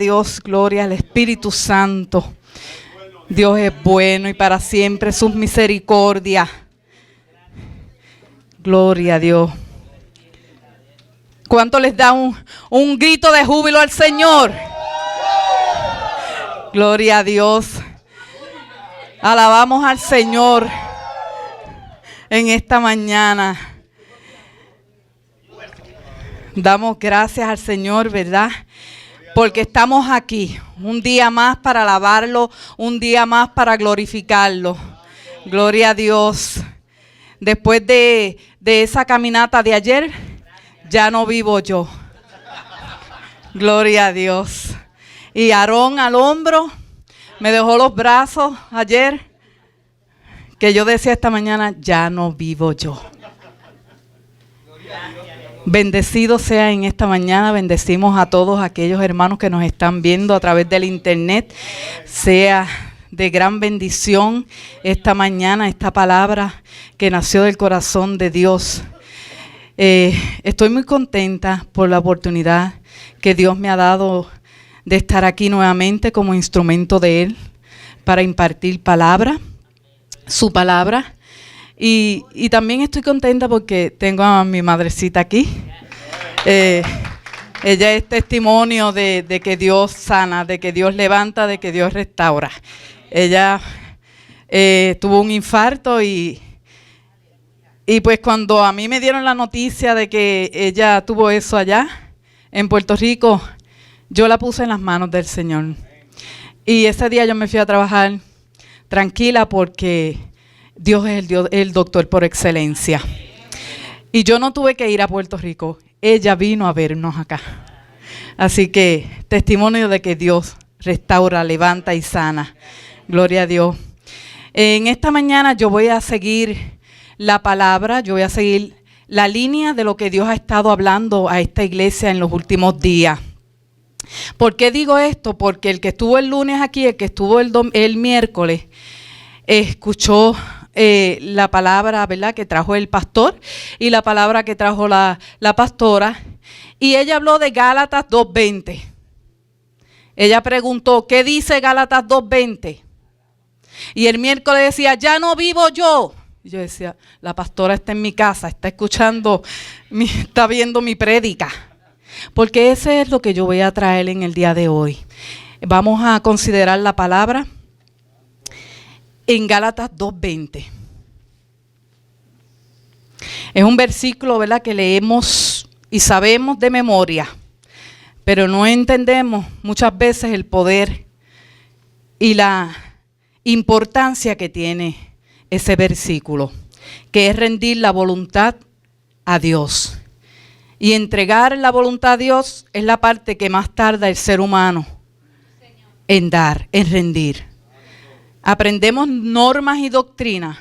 Dios, gloria al Espíritu Santo. Dios es bueno y para siempre sus misericordias. Gloria a Dios. ¿Cuánto les da un grito de júbilo al Señor? Gloria a Dios. Alabamos al Señor en esta mañana. Damos gracias al Señor, ¿verdad? Porque estamos aquí, un día más para alabarlo, un día más para glorificarlo. Gloria a Dios. Después de esa caminata de ayer, ya no vivo yo. Gloria a Dios. Y Aarón al hombro, me dejó los brazos ayer, que yo decía esta mañana, ya no vivo yo. Bendecido sea en esta mañana, bendecimos a todos aquellos hermanos que nos están viendo a través del internet. Sea de gran bendición esta mañana, esta palabra que nació del corazón de Dios. Estoy muy contenta por la oportunidad que Dios me ha dado de estar aquí nuevamente como instrumento de Él para impartir palabra, su palabra. Y también estoy contenta porque tengo a mi madrecita aquí. Ella es testimonio de que Dios sana, de que Dios levanta, de que Dios restaura. Ella tuvo un infarto y pues cuando a mí me dieron la noticia de que ella tuvo eso allá en Puerto Rico, yo la puse en las manos del Señor. Y ese día yo me fui a trabajar tranquila porque Dios es el doctor por excelencia. Y yo no tuve que ir a Puerto Rico. Ella vino a vernos acá. Así que testimonio de que Dios restaura, levanta y sana. Gloria a Dios. En esta mañana yo voy a seguir la palabra, yo voy a seguir la línea de lo que Dios ha estado hablando a esta iglesia en los últimos días. ¿Por qué digo esto? Porque el que estuvo el lunes aquí, el que estuvo el miércoles, escuchó la palabra, ¿verdad?, que trajo el pastor y la palabra que trajo la pastora. Y ella habló de Gálatas 2:20. Ella preguntó, ¿qué dice Gálatas 2:20? Y el miércoles decía, ya no vivo yo. Y yo decía, la pastora está en mi casa, está escuchando, está viendo mi prédica. Porque ese es lo que yo voy a traer en el día de hoy. Vamos a considerar la palabra en Gálatas 2:20. Es un versículo, ¿verdad?, que leemos y sabemos de memoria, pero no entendemos muchas veces el poder y la importancia que tiene ese versículo, que es rendir la voluntad a Dios. Y entregar la voluntad a Dios es la parte que más tarda el ser humano en dar, en rendir. Aprendemos normas y doctrinas,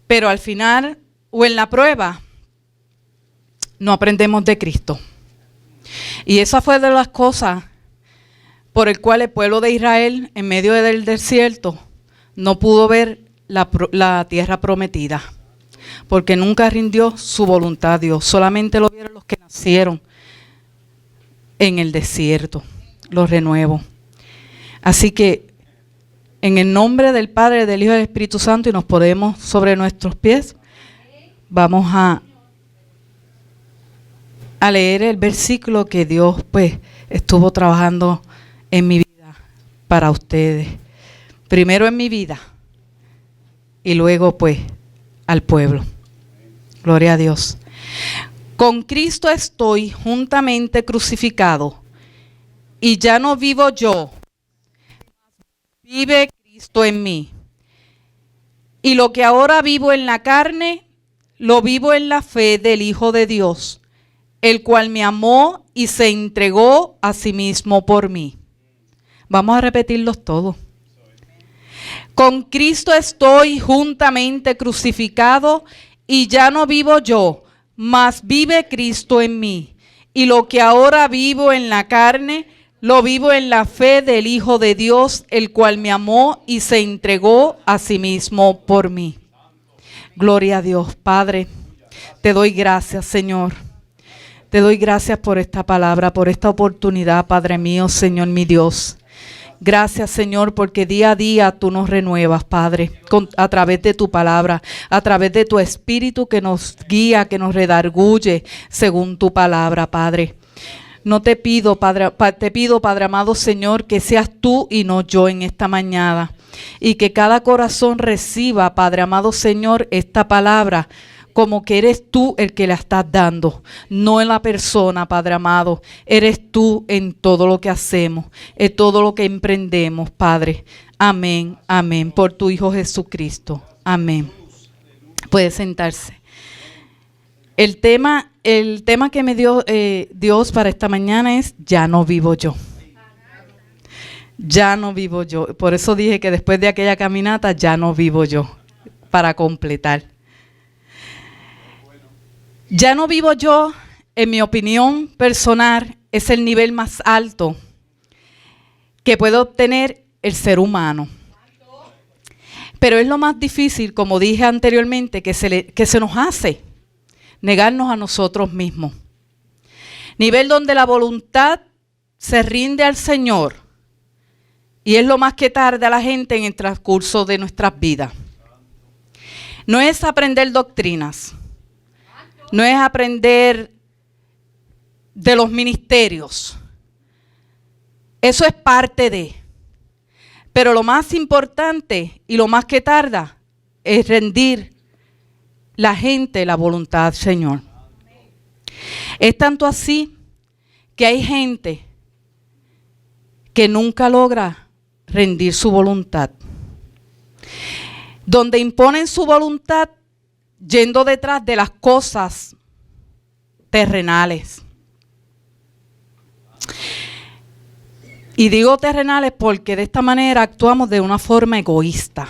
pero al final o en la prueba no aprendemos de Cristo. Y esa fue de las cosas por el cual el pueblo de Israel en medio del desierto no pudo ver la tierra prometida, porque nunca rindió su voluntad a Dios. Solamente lo vieron los que nacieron en el desierto, los renuevos. Así que en el nombre del Padre, del Hijo y del Espíritu Santo, y nos ponemos sobre nuestros pies, vamos a leer el versículo que Dios pues estuvo trabajando en mi vida para ustedes. Primero en mi vida y luego pues al pueblo. Gloria a Dios. Con Cristo estoy juntamente crucificado y ya no vivo yo, vive Cristo en mí. Y lo que ahora vivo en la carne, lo vivo en la fe del Hijo de Dios, el cual me amó y se entregó a sí mismo por mí. Vamos a repetirlos todos. Con Cristo estoy juntamente crucificado y ya no vivo yo, mas vive Cristo en mí. Y lo que ahora vivo en la carne, lo vivo en la fe del Hijo de Dios, el cual me amó y se entregó a sí mismo por mí. Gloria a Dios, Padre. Te doy gracias, Señor. Te doy gracias por esta palabra, por esta oportunidad, Padre mío, Señor mi Dios. Gracias, Señor, porque día a día tú nos renuevas, Padre, a través de tu palabra, a través de tu Espíritu que nos guía, que nos redarguye según tu palabra, Padre. No te pido, Padre amado Señor, que seas tú y no yo en esta mañana. Y que cada corazón reciba, Padre amado Señor, esta palabra como que eres tú el que la estás dando, no en la persona, Padre amado. Eres tú en todo lo que hacemos, en todo lo que emprendemos, Padre. Amén, amén. Por tu Hijo Jesucristo. Amén. Puede sentarse. El tema que me dio Dios para esta mañana es: ya no vivo yo. Ya no vivo yo. Por eso dije que después de aquella caminata, ya no vivo yo, para completar. Ya no vivo yo, en mi opinión personal, es el nivel más alto que puede obtener el ser humano. Pero es lo más difícil, como dije anteriormente, que se nos hace negarnos a nosotros mismos. Nivel donde la voluntad se rinde al Señor, y es lo más que tarda la gente en el transcurso de nuestras vidas. No es aprender doctrinas, no es aprender de los ministerios. Eso es parte de. Pero lo más importante y lo más que tarda es rendir la gente la voluntad del Señor. Es tanto así que hay gente que nunca logra rendir su voluntad. Donde imponen su voluntad yendo detrás de las cosas terrenales. Y digo terrenales porque de esta manera actuamos de una forma egoísta.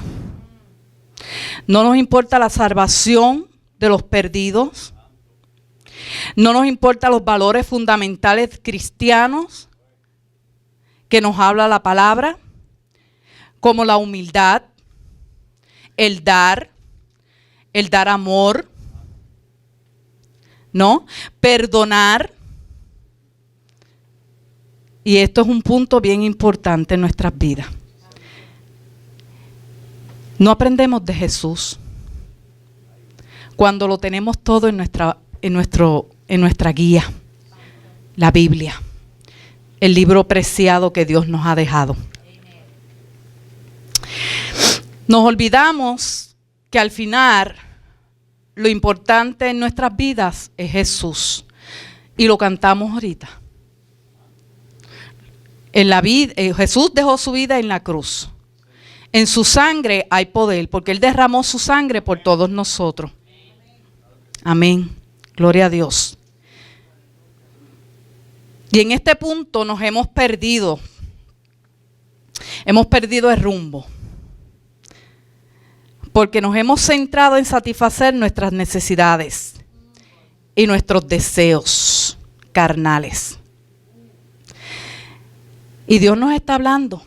No nos importa la salvación de los perdidos. No nos importa los valores fundamentales cristianos que nos habla la palabra, como la humildad, el dar amor, ¿no? Perdonar. Y esto es un punto bien importante en nuestras vidas. No aprendemos de Jesús cuando lo tenemos todo en nuestra guía, la Biblia, el libro preciado que Dios nos ha dejado. Nos olvidamos que al final lo importante en nuestras vidas es Jesús, y lo cantamos ahorita. Jesús dejó su vida en la cruz. En su sangre hay poder, porque Él derramó su sangre por todos nosotros. Amén. Gloria a Dios. Y en este punto nos hemos perdido. Hemos perdido el rumbo. Porque nos hemos centrado en satisfacer nuestras necesidades y nuestros deseos carnales. Y Dios nos está hablando.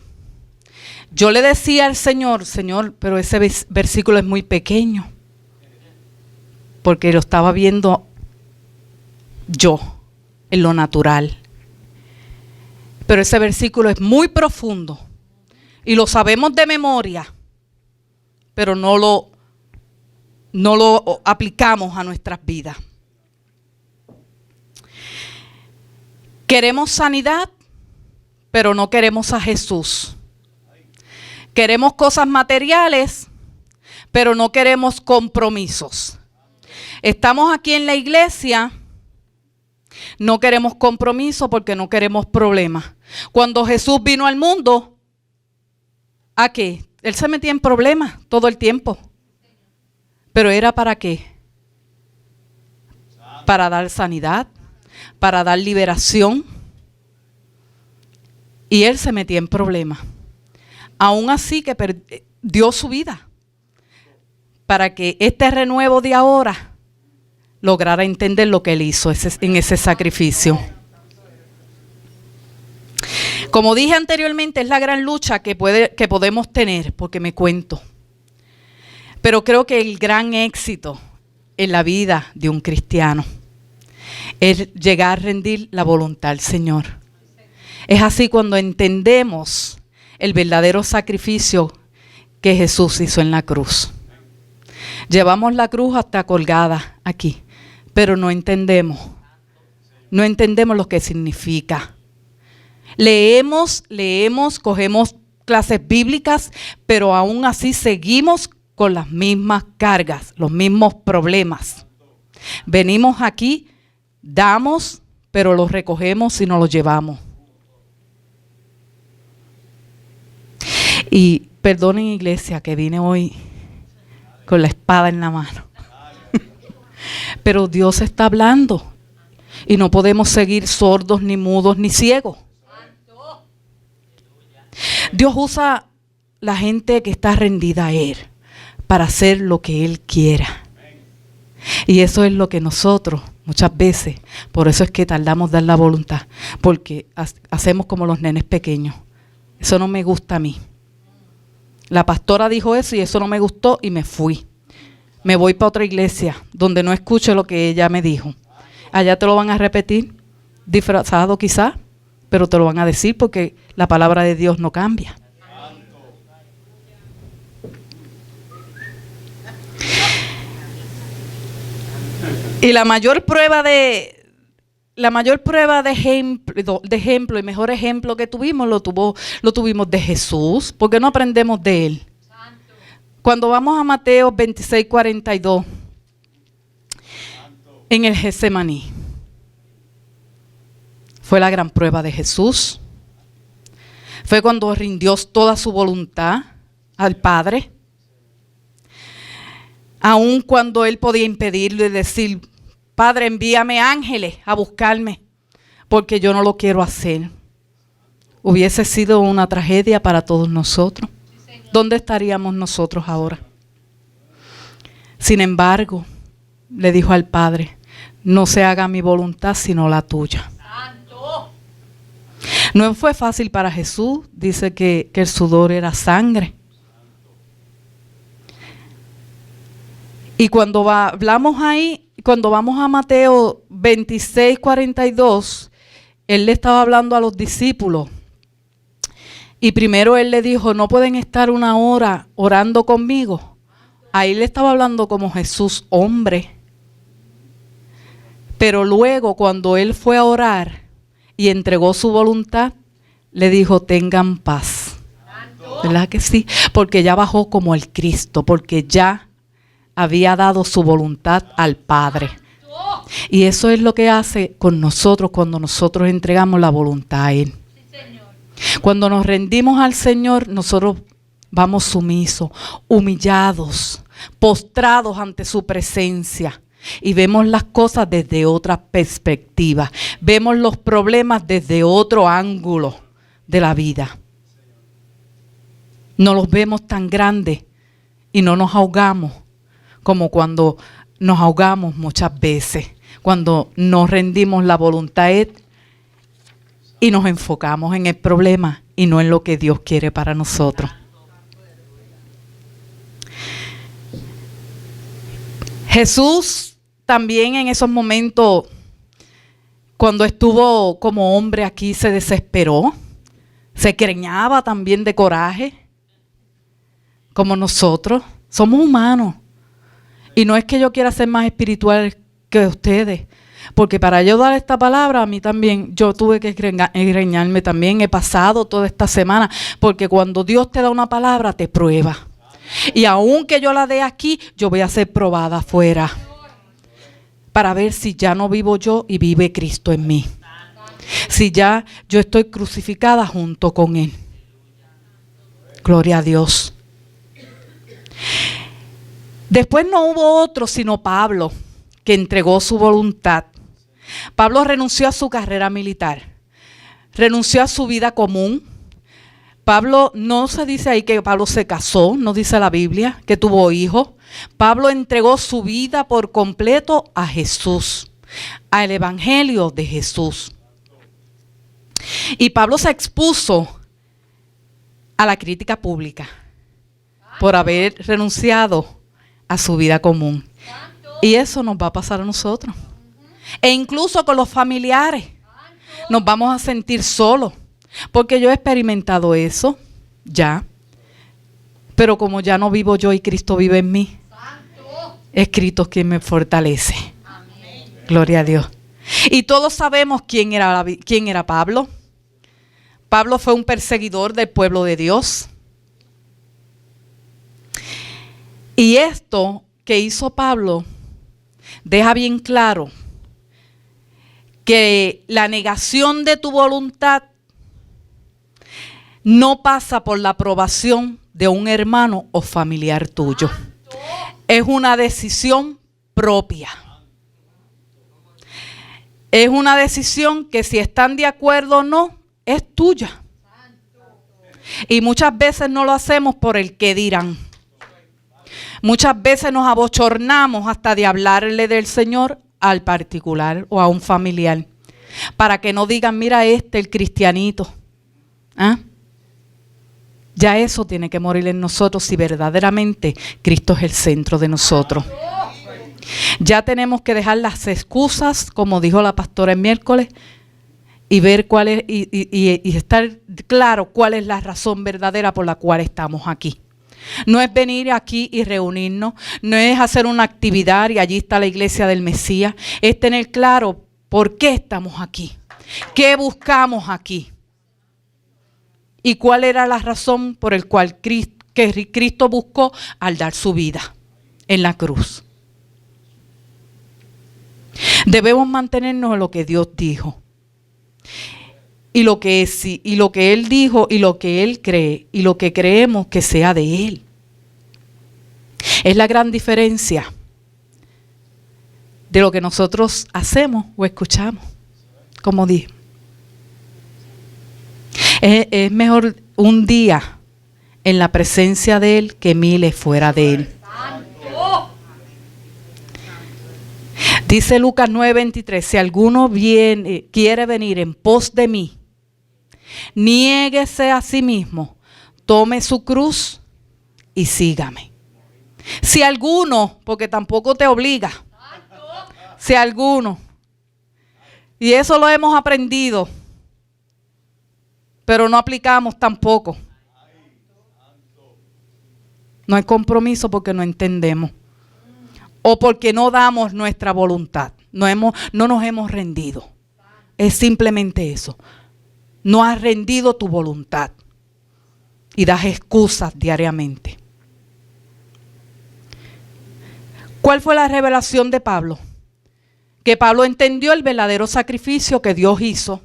Yo le decía al Señor, pero ese versículo es muy pequeño. Porque lo estaba viendo yo, en lo natural. Pero ese versículo es muy profundo. Y lo sabemos de memoria. Pero no lo aplicamos a nuestras vidas. Queremos sanidad, pero no queremos a Jesús. Queremos cosas materiales, pero no queremos compromisos. Estamos aquí en la iglesia, no queremos compromiso porque no queremos problemas. Cuando Jesús vino al mundo, ¿a qué? Él se metía en problemas todo el tiempo. ¿Pero era para qué? Para dar sanidad, para dar liberación. Y Él se metía en problemas. Aún así que dio su vida para que este renuevo de ahora lograra entender lo que Él hizo en ese sacrificio. Como dije anteriormente, es la gran lucha que podemos tener, porque me cuento. Pero creo que el gran éxito en la vida de un cristiano es llegar a rendir la voluntad al Señor. Es así cuando entendemos el verdadero sacrificio que Jesús hizo en la cruz. Llevamos la cruz hasta colgada aquí, pero no entendemos lo que significa. Leemos, cogemos clases bíblicas, pero aún así seguimos con las mismas cargas, los mismos problemas. Venimos aquí, damos, pero los recogemos y nos los llevamos. Y perdonen, iglesia, que vine hoy con la espada en la mano. Pero Dios está hablando y no podemos seguir sordos, ni mudos, ni ciegos. Dios usa la gente que está rendida a Él para hacer lo que Él quiera. Y eso es lo que nosotros muchas veces, por eso es que tardamos dar la voluntad, porque hacemos como los nenes pequeños. Eso no me gusta a mí. La pastora dijo eso y eso no me gustó y me fui. Me voy para otra iglesia donde no escucho lo que ella me dijo. Allá te lo van a repetir, disfrazado quizás, pero te lo van a decir porque la palabra de Dios no cambia. Y la mayor prueba de ejemplo y mejor ejemplo que tuvimos lo tuvimos de Jesús, porque no aprendemos de Él. Cuando vamos a Mateo 26:42, en el Getsemaní, fue la gran prueba de Jesús. Fue cuando rindió toda su voluntad al Padre. Aun cuando Él podía impedirlo y decir: Padre, envíame ángeles a buscarme, porque yo no lo quiero hacer. Hubiese sido una tragedia para todos nosotros. ¿Dónde estaríamos nosotros ahora? Sin embargo, le dijo al Padre: no se haga mi voluntad sino la tuya. No fue fácil para Jesús. Dice que el sudor era sangre. Y cuando hablamos ahí, cuando vamos a Mateo 26:42, Él le estaba hablando a los discípulos. Y primero Él le dijo: no pueden estar una hora orando conmigo. Ahí le estaba hablando como Jesús, hombre. Pero luego, cuando Él fue a orar y entregó su voluntad, le dijo: tengan paz. ¿Verdad que sí? Porque ya bajó como el Cristo, porque ya había dado su voluntad al Padre. Y eso es lo que hace con nosotros cuando nosotros entregamos la voluntad a Él. Cuando nos rendimos al Señor, nosotros vamos sumisos, humillados, postrados ante su presencia. Y vemos las cosas desde otra perspectiva. Vemos los problemas desde otro ángulo de la vida. No los vemos tan grandes y no nos ahogamos como cuando nos ahogamos muchas veces. Cuando nos rendimos la voluntad a Él y nos enfocamos en el problema y no en lo que Dios quiere para nosotros. Jesús también en esos momentos, cuando estuvo como hombre aquí, se desesperó, se creñaba también de coraje, como nosotros. Somos humanos. Y no es que yo quiera ser más espiritual que ustedes, porque para yo dar esta palabra, a mí también, yo tuve que engreñarme también. He pasado toda esta semana, porque cuando Dios te da una palabra, te prueba. Y aunque yo la dé aquí, yo voy a ser probada afuera, para ver si ya no vivo yo y vive Cristo en mí. Si ya yo estoy crucificada junto con Él. Gloria a Dios. Después no hubo otro sino Pablo, que entregó su voluntad. Pablo renunció a su carrera militar, renunció a su vida común. Pablo, no se dice ahí que Pablo se casó, no dice la Biblia que tuvo hijos. Pablo entregó su vida por completo a Jesús, al evangelio de Jesús. Y Pablo se expuso a la crítica pública por haber renunciado a su vida común. Y eso nos va a pasar a nosotros. E incluso con los familiares nos vamos a sentir solos. Porque yo he experimentado eso ya. Pero como ya no vivo yo y Cristo vive en mí, es Cristo quien me fortalece. Gloria a Dios. Y todos sabemos quién era Pablo. Pablo fue un perseguidor del pueblo de Dios. Y esto que hizo Pablo deja bien claro que la negación de tu voluntad no pasa por la aprobación de un hermano o familiar tuyo. Es una decisión propia. Es una decisión que si están de acuerdo o no, es tuya. Y muchas veces no lo hacemos por el qué dirán. Muchas veces nos abochornamos hasta de hablarle del Señor al particular o a un familiar. Para que no digan, mira el cristianito. ¿Ah? Ya eso tiene que morir en nosotros si verdaderamente Cristo es el centro de nosotros. Ya tenemos que dejar las excusas, como dijo la pastora el miércoles, y ver cuál es, y estar claro cuál es la razón verdadera por la cual estamos aquí. No es venir aquí y reunirnos, no es hacer una actividad y allí está la iglesia del Mesías, es tener claro por qué estamos aquí, qué buscamos aquí y cuál era la razón por el cual Cristo buscó al dar su vida en la cruz. Debemos mantenernos en lo que Dios dijo. Y lo que es, y lo que Él dijo, y lo que Él cree, y lo que creemos que sea de Él. Es la gran diferencia de lo que nosotros hacemos o escuchamos, como dije. Es mejor un día en la presencia de Él que miles fuera de Él. Dice Lucas 9:23, si alguno quiere venir en pos de mí, niéguese a sí mismo, tome su cruz y sígame. Si alguno, porque tampoco te obliga, si alguno, y eso lo hemos aprendido, pero no aplicamos tampoco. No hay compromiso porque no entendemos. O porque no damos nuestra voluntad. No nos hemos rendido. Es simplemente eso. No has rendido tu voluntad. Y das excusas diariamente. ¿Cuál fue la revelación de Pablo? Que Pablo entendió el verdadero sacrificio que Dios hizo.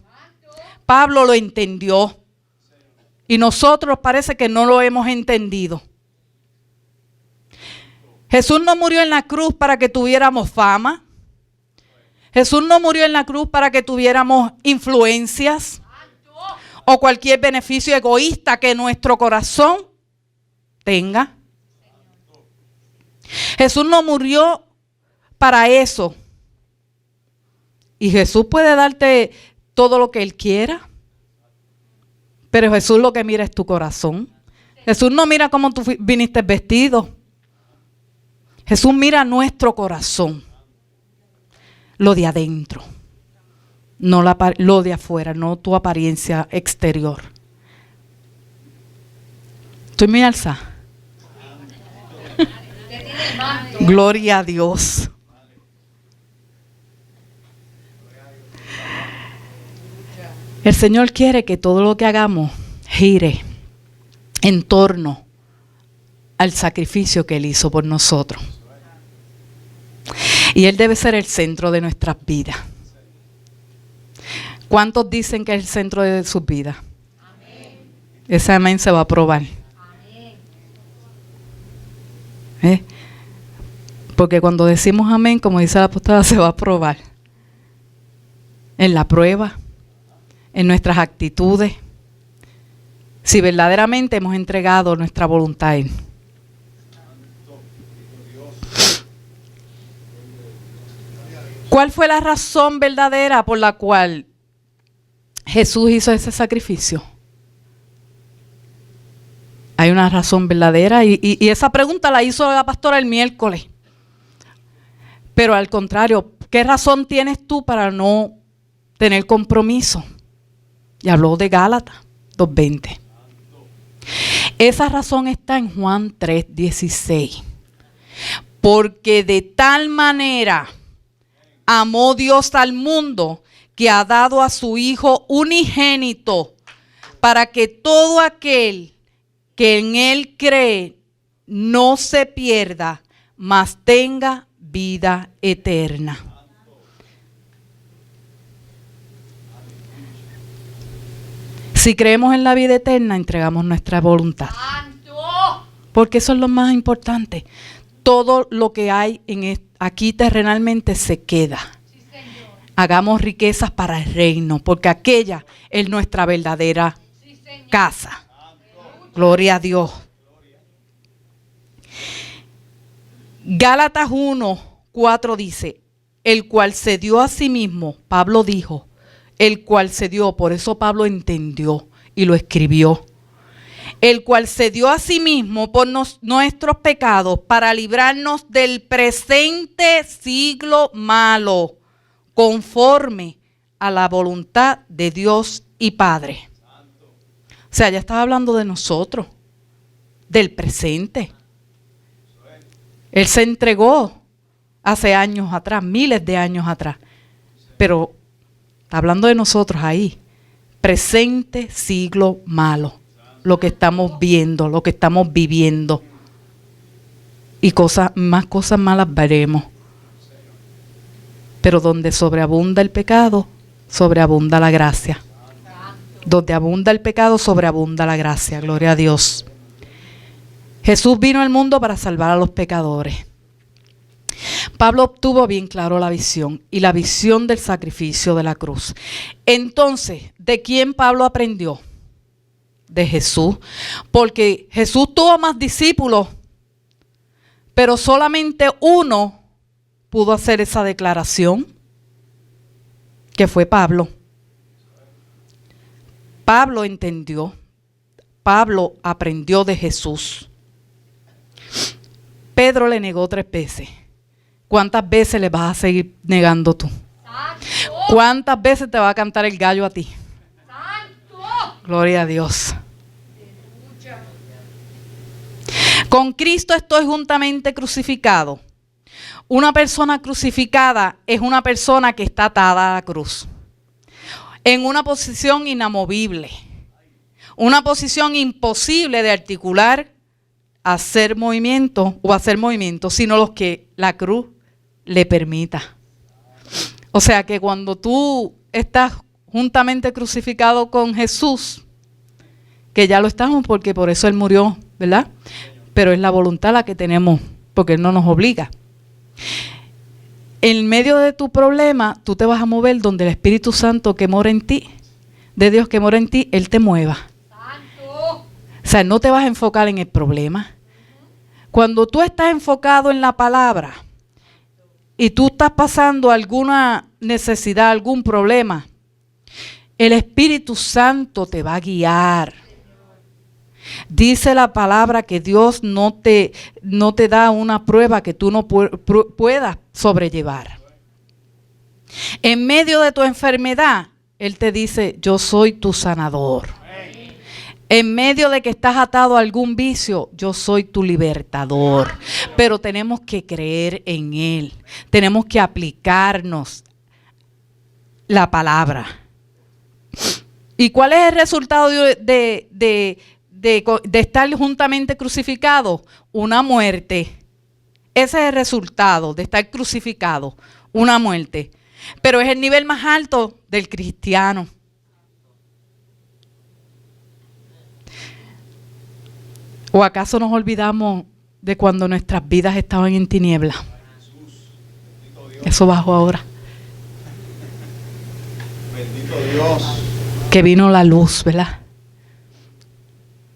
Pablo lo entendió. Y nosotros parece que no lo hemos entendido. Jesús no murió en la cruz para que tuviéramos fama. Jesús no murió en la cruz para que tuviéramos influencias o cualquier beneficio egoísta que nuestro corazón tenga. Jesús no murió para eso. Y Jesús puede darte todo lo que Él quiera. Pero Jesús lo que mira es tu corazón. Jesús no mira cómo tú viniste vestido. Jesús mira nuestro corazón, lo de adentro, no lo de afuera, no tu apariencia exterior. Estoy muy alzada. Gloria a Dios. El Señor quiere que todo lo que hagamos gire en torno al sacrificio que Él hizo por nosotros. Y Él debe ser el centro de nuestras vidas. ¿Cuántos dicen que es el centro de sus vidas? Amén. Ese amén se va a probar. Porque cuando decimos amén, como dice la apóstola, se va a probar. En la prueba, en nuestras actitudes. Si verdaderamente hemos entregado nuestra voluntad a Él. ¿Cuál fue la razón verdadera por la cual Jesús hizo ese sacrificio? Hay una razón verdadera y esa pregunta la hizo la pastora el miércoles. Pero al contrario, ¿qué razón tienes tú para no tener compromiso? Y habló de Gálatas 2:20. Esa razón está en Juan 3:16. Porque de tal manera amó Dios al mundo que ha dado a su Hijo unigénito para que todo aquel que en Él cree no se pierda, mas tenga vida eterna. Si creemos en la vida eterna, entregamos nuestra voluntad. Porque eso es lo más importante. Todo lo que hay aquí terrenalmente se queda. Sí, hagamos riquezas para el reino, porque aquella es nuestra verdadera casa. Gloria a Dios. Gálatas 1:4 dice, el cual se dio a sí mismo, Pablo dijo, el cual se dio, por eso Pablo entendió y lo escribió. El cual se dio a sí mismo por nuestros pecados para librarnos del presente siglo malo, conforme a la voluntad de Dios y Padre. O sea, ya estaba hablando de nosotros, del presente. Él se entregó hace años atrás, miles de años atrás, pero está hablando de nosotros ahí, presente siglo malo. Lo que estamos viendo, lo que estamos viviendo. Y más cosas malas veremos. Pero donde sobreabunda el pecado, sobreabunda la gracia. Donde abunda el pecado, sobreabunda la gracia. Gloria a Dios. Jesús vino al mundo para salvar a los pecadores. Pablo obtuvo bien claro la visión y la visión del sacrificio de la cruz. Entonces, ¿de quién Pablo aprendió? De Jesús, porque Jesús tuvo más discípulos, pero solamente uno pudo hacer esa declaración, que fue Pablo. Pablo entendió, Pablo aprendió de Jesús. Pedro le negó 3 veces. ¿Cuántas veces le vas a seguir negando tú? ¿Cuántas veces te va a cantar el gallo a ti? Gloria a Dios. Con Cristo estoy juntamente crucificado. Una persona crucificada es una persona que está atada a la cruz. En una posición inamovible. Una posición imposible de articular, hacer movimiento, sino los que la cruz le permita. O sea que cuando tú estás juntamente crucificado con Jesús, que ya lo estamos porque por eso Él murió, ¿verdad? Pero es la voluntad la que tenemos, porque Él no nos obliga. En medio de tu problema, tú te vas a mover donde el Espíritu Santo que mora en ti, de Dios que mora en ti, Él te mueva. O sea, no te vas a enfocar en el problema. Cuando tú estás enfocado en la palabra y tú estás pasando alguna necesidad, algún problema, el Espíritu Santo te va a guiar. Dice la palabra que Dios no te da una prueba que tú no puedas sobrellevar. En medio de tu enfermedad, Él te dice, yo soy tu sanador. En medio de que estás atado a algún vicio, yo soy tu libertador. Pero tenemos que creer en Él. Tenemos que aplicarnos la palabra. ¿Y cuál es el resultado de estar juntamente crucificado? Una muerte. Ese es el resultado de estar crucificado, una muerte. Pero es el nivel más alto del cristiano. ¿O acaso nos olvidamos de cuando nuestras vidas estaban en tinieblas? Eso bajó ahora. Bendito Dios. Que vino la luz, ¿verdad?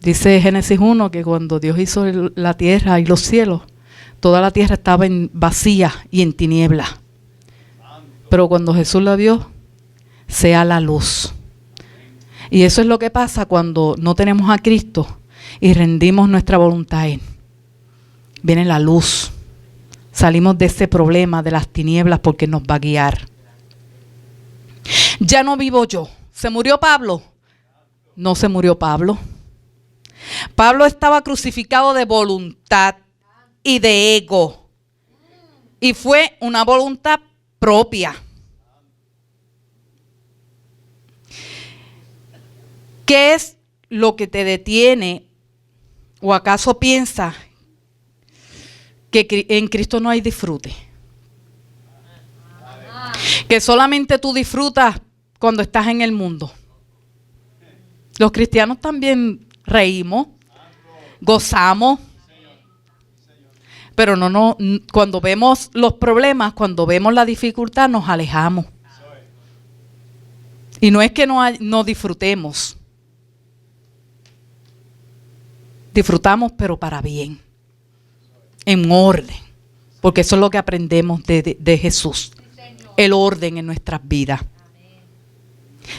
Dice Génesis 1 que cuando Dios hizo la tierra y los cielos, toda la tierra estaba vacía y en tinieblas. Pero cuando Jesús la vio, sea la luz. Y eso es lo que pasa cuando no tenemos a Cristo y rendimos nuestra voluntad a Él. Viene la luz, Salimos de ese problema de las tinieblas porque nos va a guiar. Ya no vivo yo. ¿Se murió Pablo? No se murió Pablo. Pablo estaba crucificado de voluntad y de ego. Y fue una voluntad propia. ¿Qué es lo que te detiene? ¿O acaso piensas que en Cristo no hay disfrute? Que solamente tú disfrutas cuando estás en el mundo. Los cristianos también reímos, gozamos, pero no, cuando vemos los problemas, cuando vemos la dificultad, nos alejamos. Y no es que no disfrutemos. Disfrutamos, pero para bien, en orden, porque eso es lo que aprendemos de Jesús, el orden en nuestras vidas.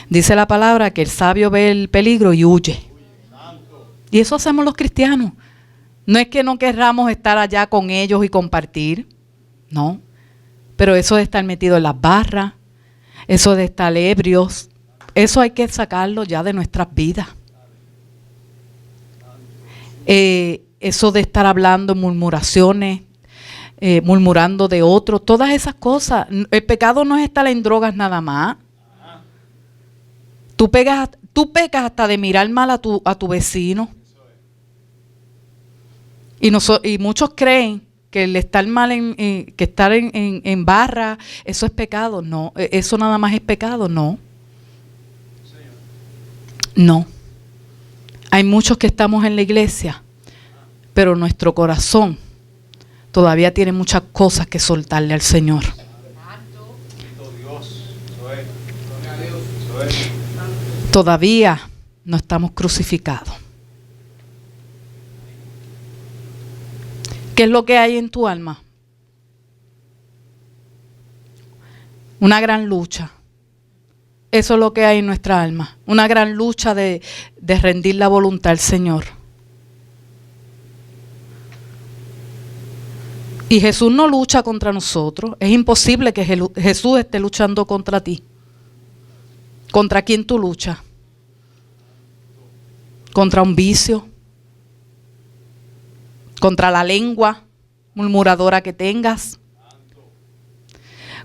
Dice la palabra que el sabio ve el peligro y huye. Y eso hacemos los cristianos. No es que no querramos estar allá con ellos y compartir, no. Pero eso de estar metido en las barras, eso de estar ebrios, eso hay que sacarlo ya de nuestras vidas. Eso de estar hablando murmuraciones, murmurando de otros, todas esas cosas. El pecado no es estar en drogas nada más. Tú pecas hasta de mirar mal a tu vecino. Y muchos creen que el estar mal que estar en barra, eso es pecado. No, eso nada más es pecado. No. No. Hay muchos que estamos en la iglesia, pero nuestro corazón todavía tiene muchas cosas que soltarle al Señor. Todavía no estamos crucificados. ¿Qué es lo que hay en tu alma? Una gran lucha. Eso es lo que hay en nuestra alma. Una gran lucha de rendir la voluntad al Señor. Y Jesús no lucha contra nosotros. Es imposible que Jesús esté luchando contra ti. ¿Contra quién tú luchas? ¿Contra un vicio? ¿Contra la lengua murmuradora que tengas?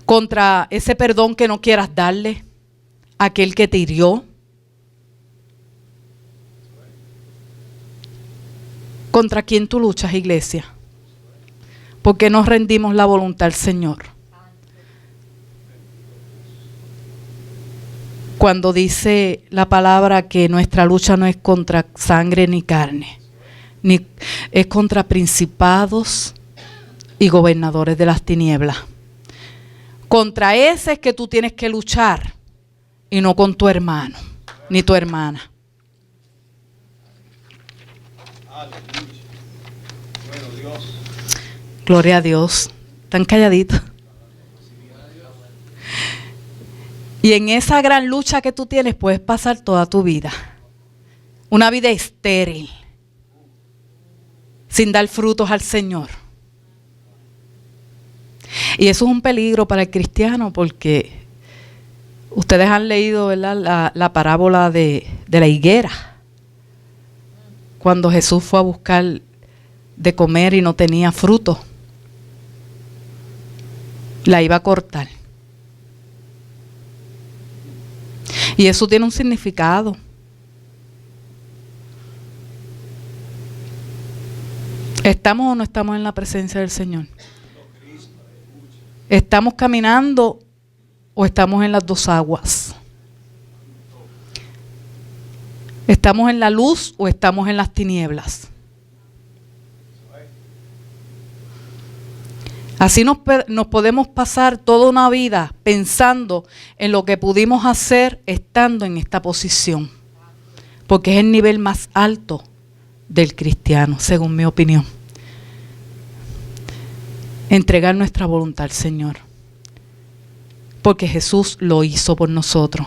¿Contra ese perdón que no quieras darle a aquel que te hirió? ¿Contra quién tú luchas, iglesia? ¿Por qué no rendimos la voluntad al Señor? Cuando dice la palabra que nuestra lucha no es contra sangre ni carne, ni es contra principados y gobernadores de las tinieblas. Contra ese es que tú tienes que luchar y no con tu hermano ni tu hermana. Gloria a Dios. Tan calladitos. Y en esa gran lucha que tú tienes puedes pasar toda tu vida. Una vida estéril. Sin dar frutos al Señor. Y eso es un peligro para el cristiano porque ustedes han leído, ¿verdad?, la parábola de la higuera. Cuando Jesús fue a buscar de comer y no tenía fruto. La iba a cortar. Y eso tiene un significado. ¿Estamos o no estamos en la presencia del Señor? ¿Estamos caminando o estamos en las dos aguas? ¿Estamos en la luz o estamos en las tinieblas? Así nos podemos pasar toda una vida pensando en lo que pudimos hacer estando en esta posición. Porque es el nivel más alto del cristiano, según mi opinión. Entregar nuestra voluntad al Señor. Porque Jesús lo hizo por nosotros.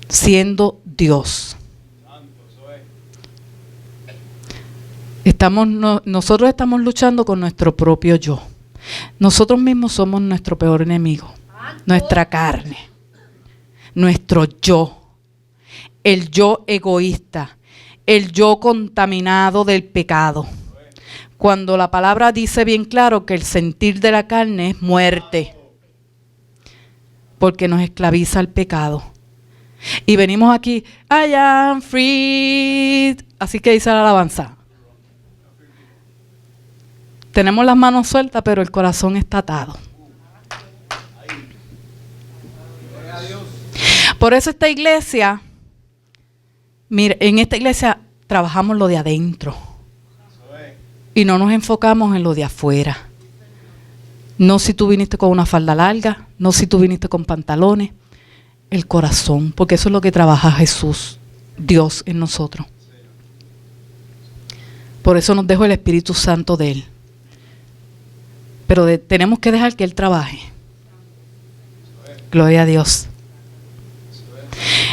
Siendo Dios. Nosotros estamos luchando con nuestro propio yo. Nosotros mismos somos nuestro peor enemigo. Nuestra carne. Nuestro yo. El yo egoísta. El yo contaminado del pecado. Cuando la palabra dice bien claro que el sentir de la carne es muerte. Porque nos esclaviza el pecado. Y venimos aquí, I am free. Así que dice la alabanza. Tenemos las manos sueltas, pero el corazón está atado. Por eso esta iglesia, mire, en esta iglesia trabajamos lo de adentro. Y no nos enfocamos en lo de afuera. No si tú viniste con una falda larga, no si tú viniste con pantalones. El corazón, porque eso es lo que trabaja Jesús, Dios en nosotros. Por eso nos dejó el Espíritu Santo de Él. Pero tenemos que dejar que Él trabaje. Gloria a Dios.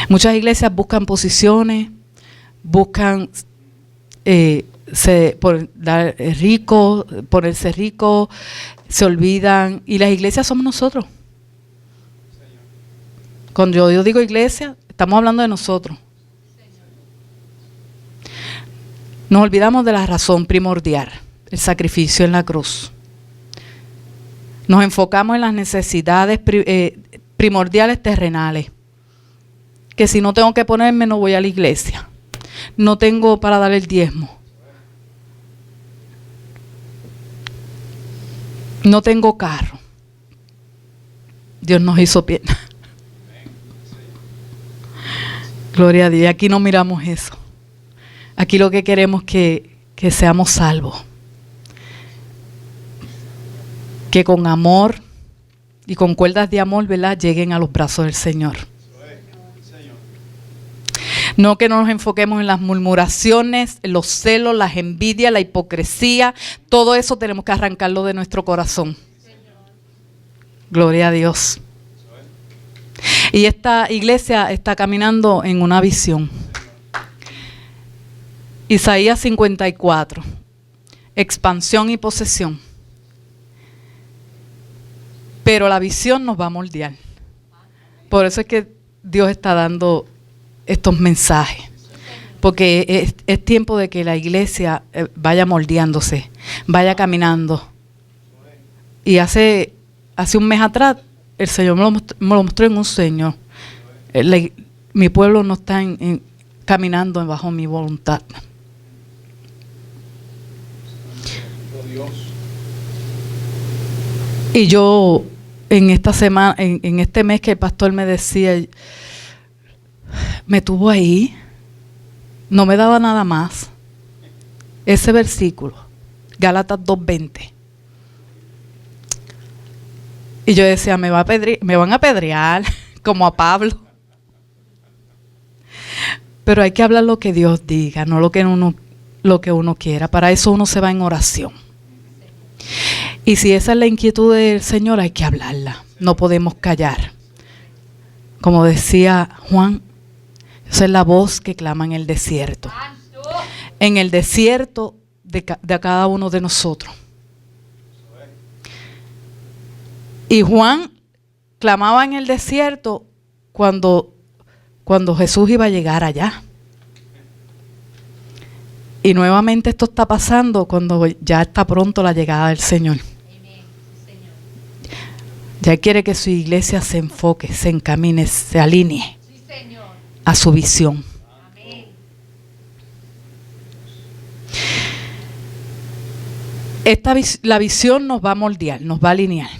Muchas iglesias buscan posiciones, buscan ponerse rico, se olvidan. Y las iglesias somos nosotros. Cuando yo digo iglesia, estamos hablando de nosotros. Nos olvidamos de la razón primordial, el sacrificio en la cruz. Nos enfocamos en las necesidades primordiales terrenales. Que si no tengo que ponerme, no voy a la iglesia. No tengo para dar el diezmo. No tengo carro. Dios nos hizo bien. Gloria a Dios. Y aquí no miramos eso. Aquí lo que queremos es que seamos salvos. Que con amor y con cuerdas de amor, ¿verdad?, lleguen a los brazos del Señor. No que no nos enfoquemos en las murmuraciones, en los celos, las envidias, la hipocresía. Todo eso tenemos que arrancarlo de nuestro corazón. Gloria a Dios. Y esta iglesia está caminando en una visión. Isaías 54. Expansión y posesión. Pero la visión nos va a moldear. Por eso es que Dios está dando estos mensajes. Porque es tiempo de que la iglesia vaya moldeándose, vaya caminando. Y hace un mes atrás, el Señor me lo mostró en un sueño. Mi pueblo no está caminando bajo mi voluntad. Y yo, en esta semana, en este mes que el pastor me decía, me tuvo ahí, no me daba nada más. Ese versículo, Gálatas 2:20. Y yo decía, me van a apedrear, como a Pablo. Pero hay que hablar lo que Dios diga, no lo que uno quiera. Para eso uno se va en oración. Y si esa es la inquietud del Señor, hay que hablarla. No podemos callar. Como decía Juan, esa es la voz que clama en el desierto. En el desierto de cada uno de nosotros. Y Juan clamaba en el desierto cuando Jesús iba a llegar allá. Y nuevamente esto está pasando cuando ya está pronto la llegada del Señor. Ya quiere que su iglesia se enfoque, se encamine, se alinee a su visión. La visión nos va a moldear, nos va a alinear.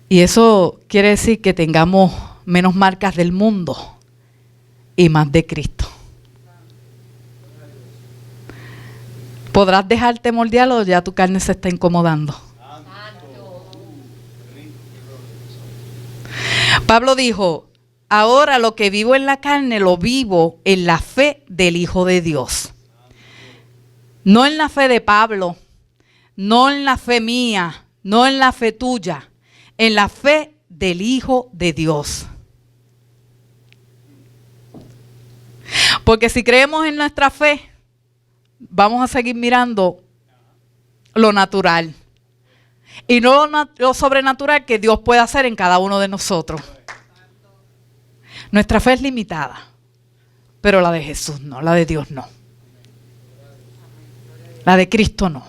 Y eso quiere decir que tengamos menos marcas del mundo y más de Cristo. ¿Podrás dejarte moldear o ya tu carne se está incomodando? Pablo dijo, ahora lo que vivo en la carne lo vivo en la fe del Hijo de Dios. No en la fe de Pablo, no en la fe mía, no en la fe tuya, en la fe del Hijo de Dios. Porque si creemos en nuestra fe, vamos a seguir mirando lo natural y no lo sobrenatural que Dios puede hacer en cada uno de nosotros. Nuestra fe es limitada, pero la de Jesús no, la de Dios no. La de Cristo no.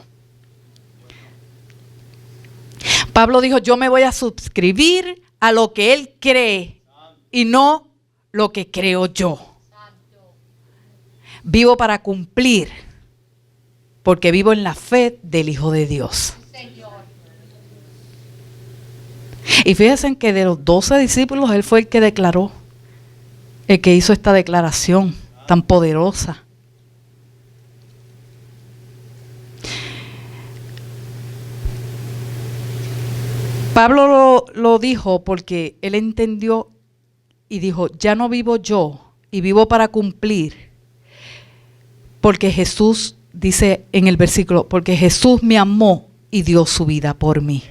Pablo dijo, yo me voy a suscribir a lo que Él cree y no lo que creo yo. Vivo para cumplir, porque vivo en la fe del Hijo de Dios. Y fíjense que de los 12 discípulos, Él fue el que declaró, el que hizo esta declaración tan poderosa. Pablo lo dijo porque él entendió y dijo, ya no vivo yo y vivo para cumplir. Porque Jesús, dice en el versículo, porque Jesús me amó y dio su vida por mí.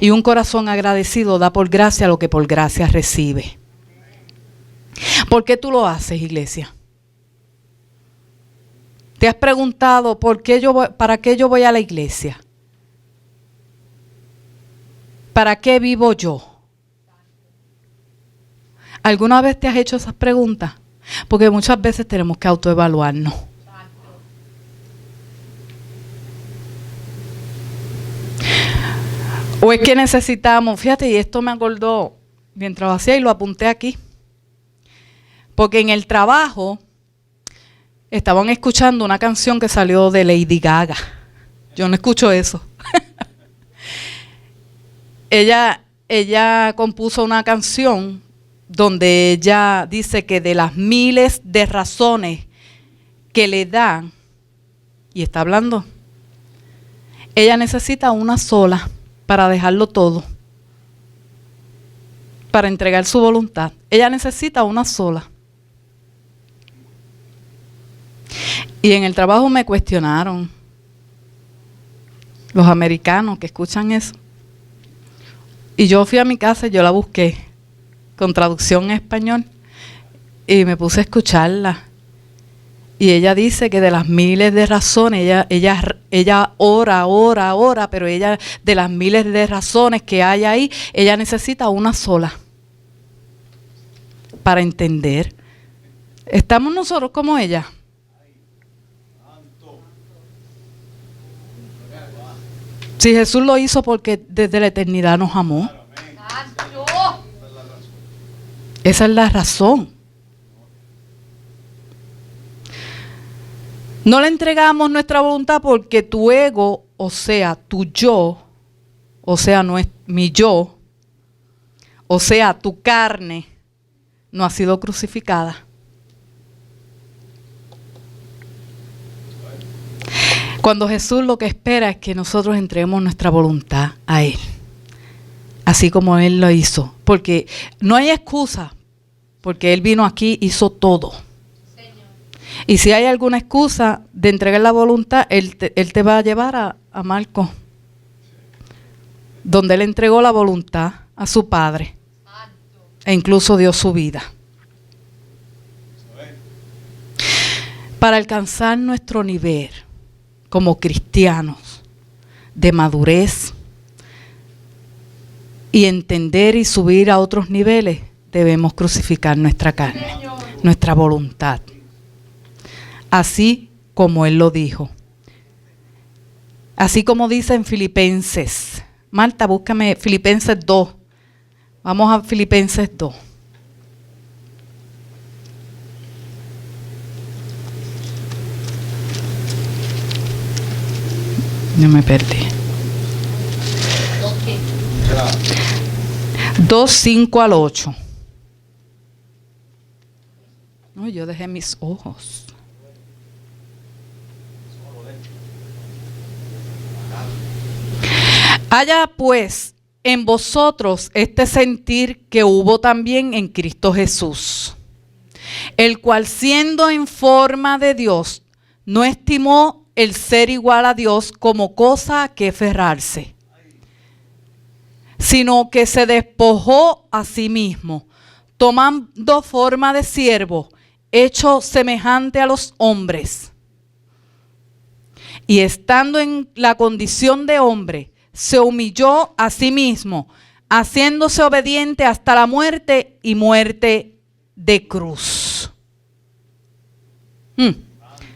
Y un corazón agradecido da por gracia lo que por gracia recibe. ¿Por qué tú lo haces, iglesia? ¿Te has preguntado para qué yo voy a la iglesia? ¿Para qué vivo yo? ¿Alguna vez te has hecho esas preguntas? Porque muchas veces tenemos que autoevaluarnos. O es que necesitamos, fíjate, y esto me acordó mientras lo hacía y lo apunté aquí. Porque en el trabajo estaban escuchando una canción que salió de Lady Gaga. Yo no escucho eso. Ella compuso una canción donde ella dice que de las miles de razones que le dan, y está hablando, ella necesita una sola para dejarlo todo, para entregar su voluntad. Ella necesita una sola. Y en el trabajo me cuestionaron los americanos que escuchan eso. Y yo fui a mi casa y yo la busqué con traducción en español y me puse a escucharla. Y ella dice que de las miles de razones, ella ora, pero ella de las miles de razones que hay ahí, ella necesita una sola para entender. ¿Estamos nosotros como ella? Si Jesús lo hizo porque desde la eternidad nos amó. Esa es la razón. No le entregamos nuestra voluntad porque tu ego, o sea, tu yo, o sea, no es mi yo, o sea, tu carne, no ha sido crucificada. Cuando Jesús lo que espera es que nosotros entreguemos nuestra voluntad a Él, así como Él lo hizo, porque no hay excusa, porque Él vino aquí, hizo todo. Señor. Y si hay alguna excusa de entregar la voluntad, Él te va a llevar a Marcos, donde Él entregó la voluntad a su Padre, e incluso dio su vida. Para alcanzar nuestro nivel como cristianos de madurez y entender y subir a otros niveles, debemos crucificar nuestra carne, nuestra voluntad, así como Él lo dijo. Así como dice en Filipenses. Marta, búscame Filipenses 2. Vamos a Filipenses 2. Yo me perdí. 2, 5 al 8. No, yo dejé mis ojos. Haya pues en vosotros este sentir que hubo también en Cristo Jesús, el cual siendo en forma de Dios, no estimó el ser igual a Dios como cosa a que aferrarse, sino que se despojó a sí mismo, tomando forma de siervo, hecho semejante a los hombres. Y estando en la condición de hombre, se humilló a sí mismo, haciéndose obediente hasta la muerte y muerte de cruz.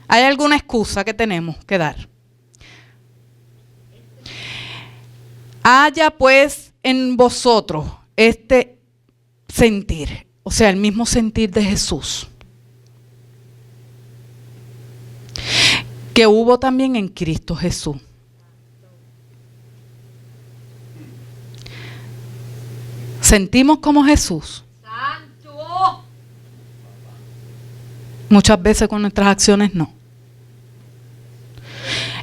¿Hay alguna excusa que tenemos que dar? Haya pues en vosotros este sentir, o sea, el mismo sentir de Jesús, que hubo también en Cristo Jesús. ¿Sentimos como Jesús? ¡Santo! Muchas veces con nuestras acciones no.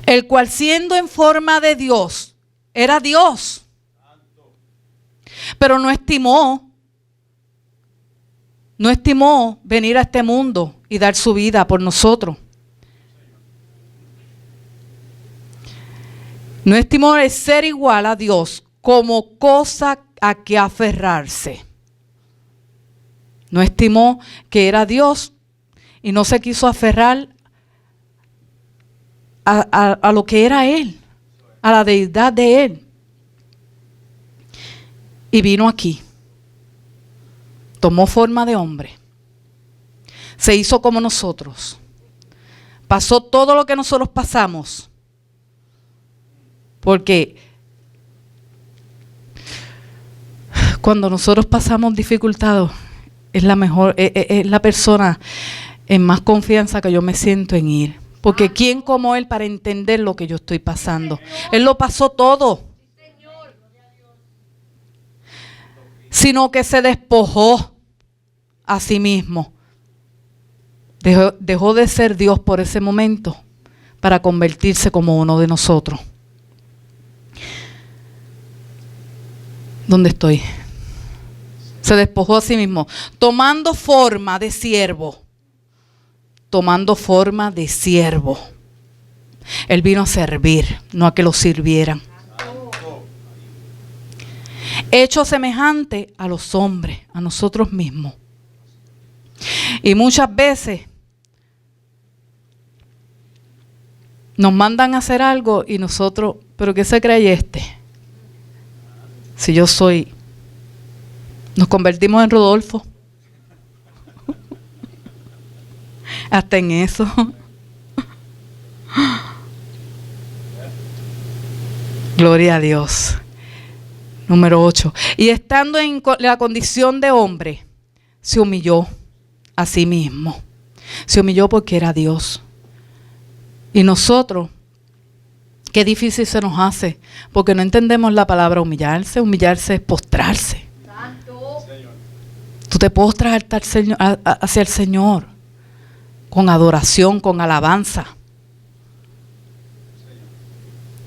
El cual siendo en forma de Dios, era Dios, pero no estimó venir a este mundo y dar su vida por nosotros. No estimó el ser igual a Dios como cosa a que aferrarse. No estimó que era Dios y no se quiso aferrar a lo que era Él, a la deidad de Él. Y vino aquí. Tomó forma de hombre. Se hizo como nosotros. Pasó todo lo que nosotros pasamos. Porque cuando nosotros pasamos dificultades, es la mejor, es la persona en más confianza que yo me siento en ir. Porque ¿quién como Él para entender lo que yo estoy pasando? Él lo pasó todo. Sino que se despojó a sí mismo. Dejó de ser Dios por ese momento para convertirse como uno de nosotros. ¿Dónde estoy? Se despojó a sí mismo, tomando forma de siervo. Tomando forma de siervo. Él vino a servir, no a que lo sirvieran. Hecho semejante a los hombres, a nosotros mismos. Y muchas veces nos mandan a hacer algo y nosotros, ¿pero qué se cree este? Si yo soy, nos convertimos en Rodolfo. Hasta en eso. Gloria a Dios. Número 8. Y estando en la condición de hombre, se humilló a sí mismo. Se humilló porque era Dios. Y nosotros, qué difícil se nos hace, porque no entendemos la palabra humillarse. Humillarse es postrarse. Tú te postras hacia el Señor, con adoración, con alabanza.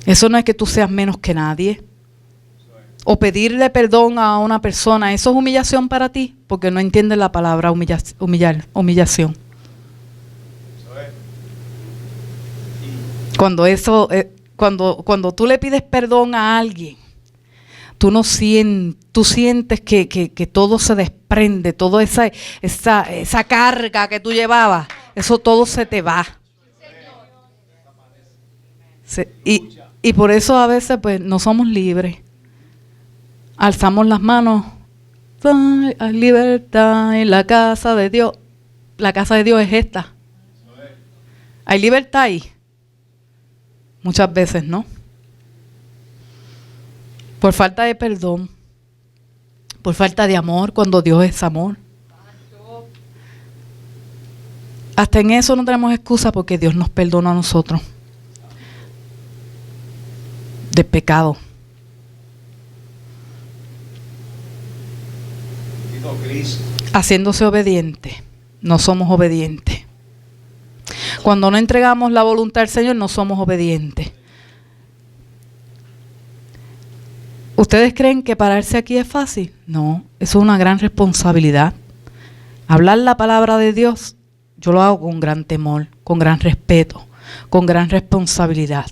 Eso no es que tú seas menos que nadie. O pedirle perdón a una persona, eso es humillación para ti, porque no entiendes la palabra humillación. Cuando tú le pides perdón a alguien, tú sientes que todo se desprende, toda esa carga que tú llevabas, eso todo se te va. Y por eso a veces pues no somos libres. Alzamos las manos. Hay libertad en la casa de Dios. La casa de Dios es esta. Hay libertad ahí. Muchas veces no. Por falta de perdón. Por falta de amor, cuando Dios es amor. Hasta en eso no tenemos excusa porque Dios nos perdona a nosotros. De pecado. Haciéndose obediente. No somos obedientes. Cuando no entregamos la voluntad al Señor, no somos obedientes. ¿Ustedes creen que pararse aquí es fácil? No, eso es una gran responsabilidad. Hablar la palabra de Dios, yo lo hago con gran temor, con gran respeto, con gran responsabilidad.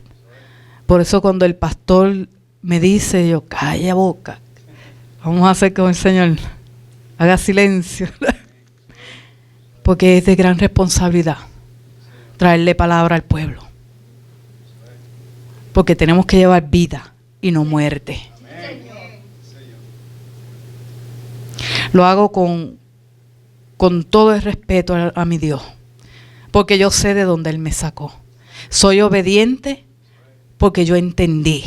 Por eso cuando el pastor me dice, yo, calla boca, vamos a hacer como el Señor, haga silencio. Porque es de gran responsabilidad traerle palabra al pueblo. Porque tenemos que llevar vida y no muerte. Lo hago con todo el respeto a mi Dios, porque yo sé de dónde Él me sacó. Soy obediente porque yo entendí.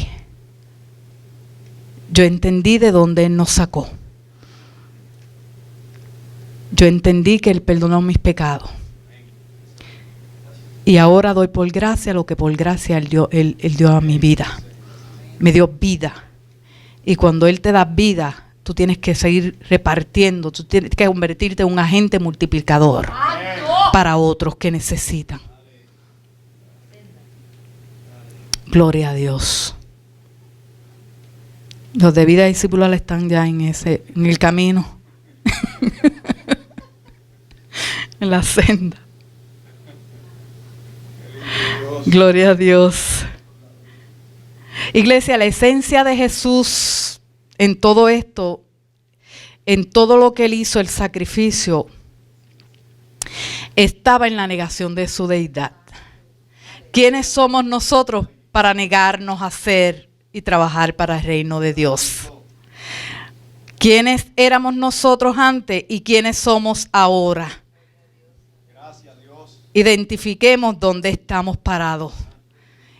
Yo entendí de dónde Él nos sacó. Yo entendí que Él perdonó mis pecados. Y ahora doy por gracia lo que por gracia Él dio a mi vida. Me dio vida. Y cuando Él te da vida, tú tienes que seguir repartiendo. Tú tienes que convertirte en un agente multiplicador para otros que necesitan. Gloria a Dios. Los de vida discipular están ya en el camino. En la senda. Gloria a Dios. Iglesia, la esencia de Jesús en todo esto, en todo lo que Él hizo, el sacrificio, estaba en la negación de su deidad. ¿Quiénes somos nosotros para negarnos a hacer y trabajar para el reino de Dios? ¿Quiénes éramos nosotros antes y quiénes somos ahora? Gracias, Dios. Identifiquemos dónde estamos parados.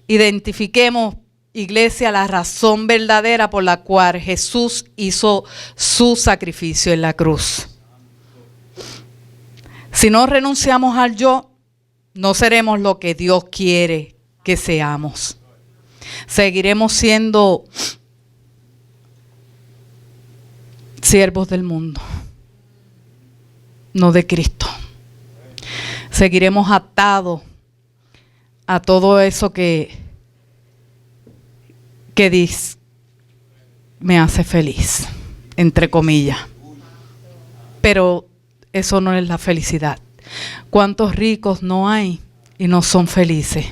Identifiquemos, iglesia, la razón verdadera por la cual Jesús hizo su sacrificio en la cruz. Si no renunciamos al yo, no seremos lo que Dios quiere que seamos. Seguiremos siendo siervos del mundo, no de Cristo. Seguiremos atados a todo eso que dice, me hace feliz, entre comillas. Pero eso no es la felicidad. ¿Cuántos ricos no hay y no son felices?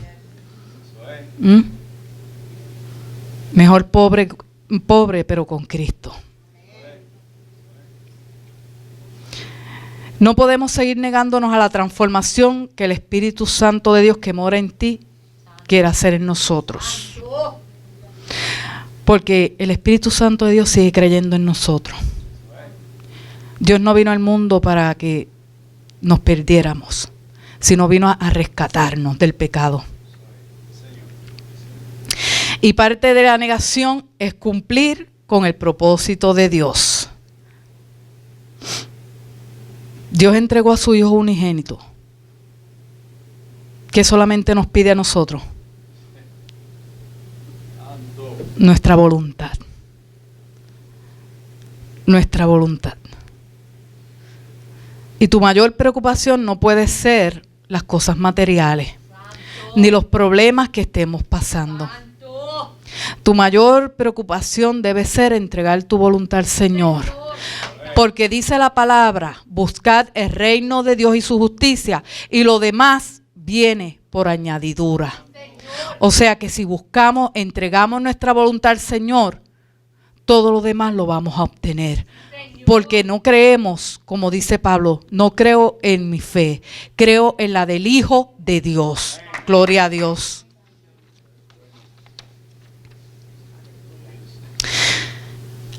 Mejor pobre pero con Cristo. No podemos seguir negándonos a la transformación que el Espíritu Santo de Dios que mora en ti quiere hacer en nosotros. Porque el Espíritu Santo de Dios sigue creyendo en nosotros. Dios no vino al mundo para que nos perdiéramos, sino vino a rescatarnos del pecado. Y parte de la negación es cumplir con el propósito de Dios. Dios entregó a su Hijo unigénito, que solamente nos pide a nosotros nuestra voluntad. Nuestra voluntad. Y tu mayor preocupación no puede ser las cosas materiales, ni los problemas que estemos pasando. Tu mayor preocupación debe ser entregar tu voluntad al Señor. Porque dice la palabra, buscad el reino de Dios y su justicia, y lo demás viene por añadidura. O sea que si buscamos, entregamos nuestra voluntad al Señor, todo lo demás lo vamos a obtener. Porque no creemos, como dice Pablo, no creo en mi fe, creo en la del Hijo de Dios. Gloria a Dios.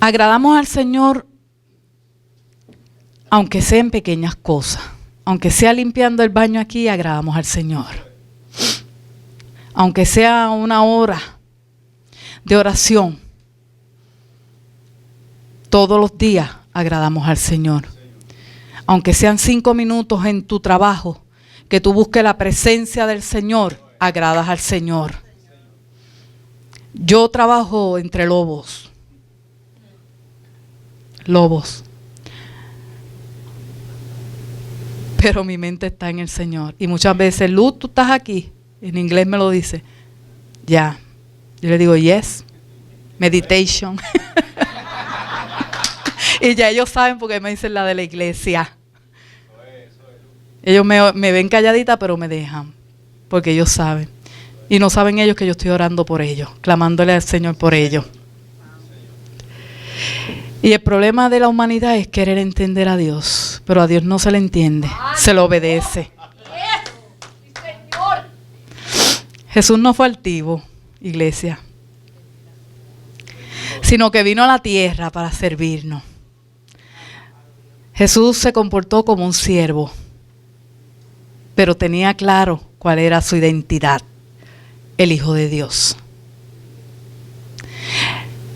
Agradamos al Señor, aunque sea en pequeñas cosas. Aunque sea limpiando el baño aquí, agradamos al Señor. Aunque sea una hora de oración, todos los días agradamos al Señor. Aunque sean 5 minutos en tu trabajo, que tú busques la presencia del Señor, agradas al Señor. Yo trabajo entre lobos. Pero mi mente está en el Señor. Y muchas veces, Luz, tú estás aquí. En inglés me lo dice. Ya. Yo le digo, yes. Meditation. Y ya ellos saben porque me dicen la de la iglesia. Ellos me ven calladita, pero me dejan. Porque ellos saben. Y no saben ellos que yo estoy orando por ellos. Clamándole al Señor por ellos. Y el problema de la humanidad es querer entender a Dios, pero a Dios no se le entiende, se le obedece. Jesús no fue altivo, iglesia, sino que vino a la tierra para servirnos. Jesús se comportó como un siervo, pero tenía claro cuál era su identidad, el Hijo de Dios.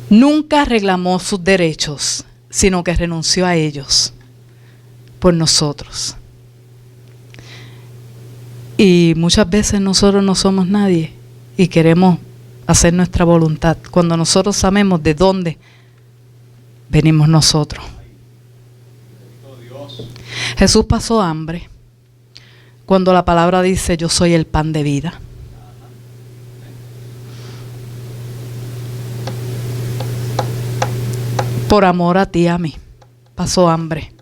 Nunca reclamó sus derechos, sino que renunció a ellos por nosotros. Y muchas veces nosotros no somos nadie y queremos hacer nuestra voluntad, cuando nosotros sabemos de dónde venimos nosotros. Jesús pasó hambre cuando la palabra dice: yo soy el pan de vida. Por amor a ti y a mí, pasó hambre,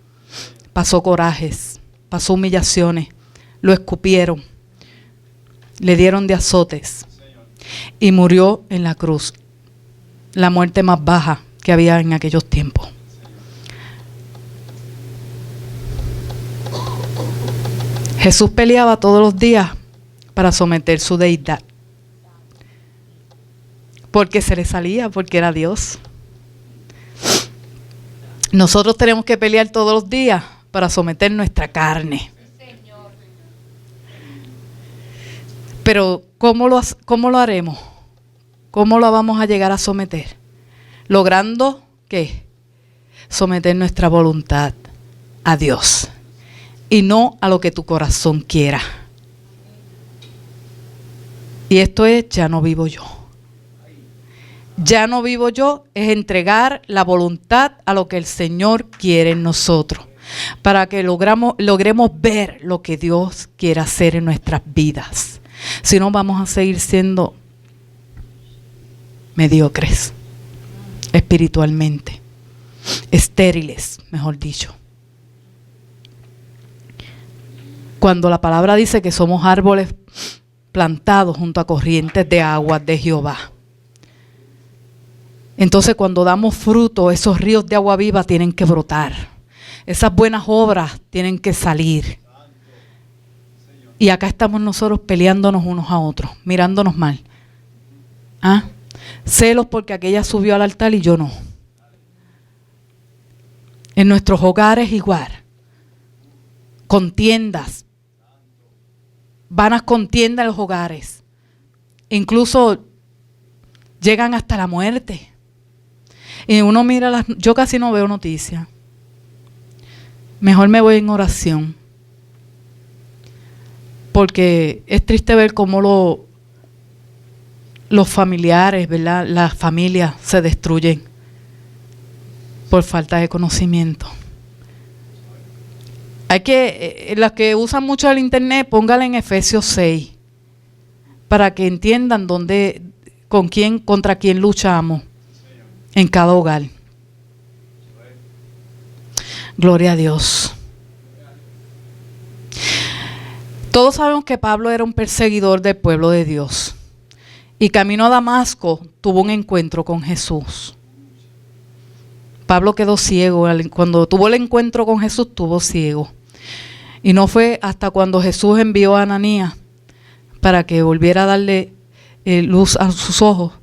pasó corajes, pasó humillaciones, lo escupieron, le dieron de azotes y murió en la cruz, la muerte más baja que había en aquellos tiempos. Jesús peleaba todos los días para someter su deidad, porque se le salía, porque era Dios. Nosotros tenemos que pelear todos los días para someter nuestra carne. Pero ¿cómo lo haremos? ¿Cómo lo vamos a llegar a someter? Logrando, ¿qué? Someter nuestra voluntad a Dios y no a lo que tu corazón quiera. Y esto es: ya no vivo yo. Ya no vivo yo es entregar la voluntad a lo que el Señor quiere en nosotros, para que logremos ver lo que Dios quiere hacer en nuestras vidas. Si no, vamos a seguir siendo mediocres espiritualmente, estériles, mejor dicho. Cuando la palabra dice que somos árboles plantados junto a corrientes de aguas de Jehová, entonces cuando damos fruto, esos ríos de agua viva tienen que brotar. Esas buenas obras tienen que salir. Y acá estamos nosotros peleándonos unos a otros, mirándonos mal. ¿Ah? Celos porque aquella subió al altar y yo no. En nuestros hogares igual. Contiendas. Vanas contiendas en los hogares. Incluso llegan hasta la muerte. Y uno mira yo casi no veo noticias. Mejor me voy en oración. Porque es triste ver cómo los familiares, ¿verdad? Las familias se destruyen por falta de conocimiento. Hay que, las que usan mucho el internet, póngala en Efesios 6, para que entiendan contra quién luchamos en cada hogar. Gloria a Dios. Todos sabemos que Pablo era un perseguidor del pueblo de Dios. Y camino a Damasco tuvo un encuentro con Jesús. Pablo quedó ciego. Cuando tuvo el encuentro con Jesús, estuvo ciego. Y no fue hasta cuando Jesús envió a Ananías para que volviera a darle luz a sus ojos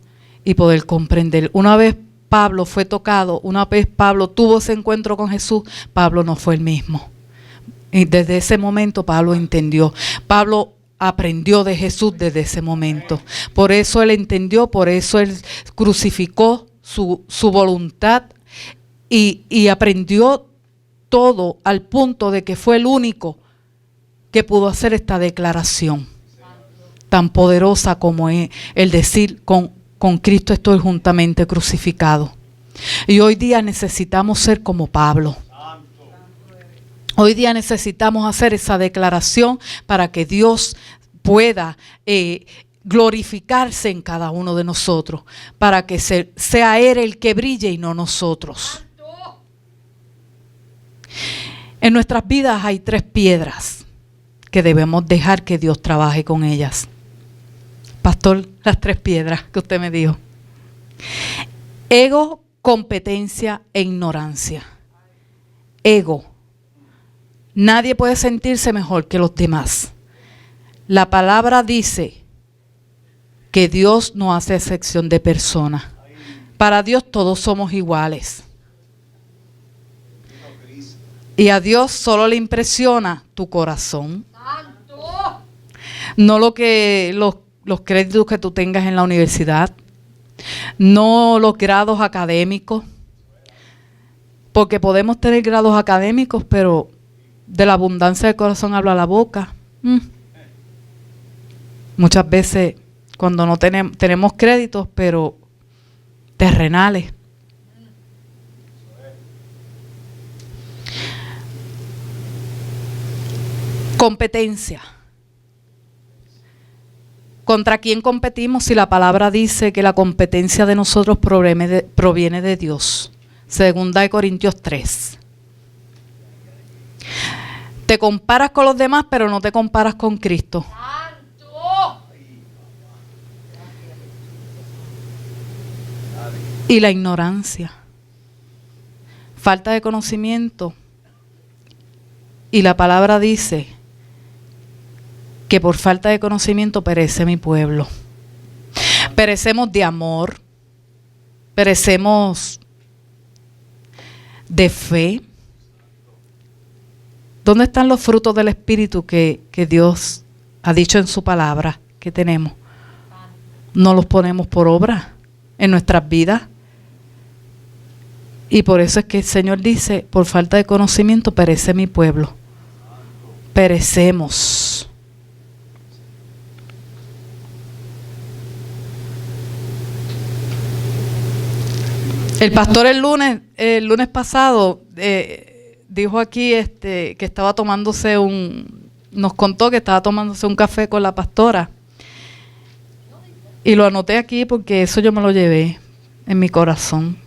y poder comprender. Una vez Pablo fue tocado, una vez Pablo tuvo ese encuentro con Jesús, Pablo no fue el mismo. Y desde ese momento Pablo entendió. Pablo aprendió de Jesús desde ese momento. Por eso él entendió, por eso él crucificó su voluntad y aprendió todo al punto de que fue el único que pudo hacer esta declaración tan poderosa como es el decir: con Cristo estoy juntamente crucificado. Y hoy día necesitamos ser como Pablo. Hoy día necesitamos hacer esa declaración para que Dios pueda glorificarse en cada uno de nosotros, para que sea Él el que brille y no nosotros. En nuestras vidas hay 3 piedras que debemos dejar que Dios trabaje con ellas. Pastor, las 3 piedras que usted me dijo: ego, competencia e ignorancia. Ego. Nadie puede sentirse mejor que los demás. La palabra dice que Dios no hace excepción de personas. Para Dios todos somos iguales. Y a Dios solo le impresiona tu corazón. No los créditos que tú tengas en la universidad. No los grados académicos. Porque podemos tener grados académicos, pero de la abundancia del corazón habla la boca. Muchas veces cuando no tenemos créditos, pero terrenales. Competencia. ¿Contra quién competimos si la palabra dice que la competencia de nosotros proviene de Dios? Segunda de Corintios 3. Te comparas con los demás, pero no te comparas con Cristo. Y la ignorancia. Falta de conocimiento. Y la palabra dice que por falta de conocimiento perece mi pueblo. Perecemos de amor. Perecemos de fe. ¿Dónde están los frutos del Espíritu que Dios ha dicho en su palabra que tenemos? No los ponemos por obra en nuestras vidas. Y por eso es que el Señor dice, por falta de conocimiento perece mi pueblo. Perecemos. El pastor el lunes pasado dijo aquí que estaba tomándose nos contó que estaba tomándose un café con la pastora. Y lo anoté aquí porque eso yo me lo llevé en mi corazón.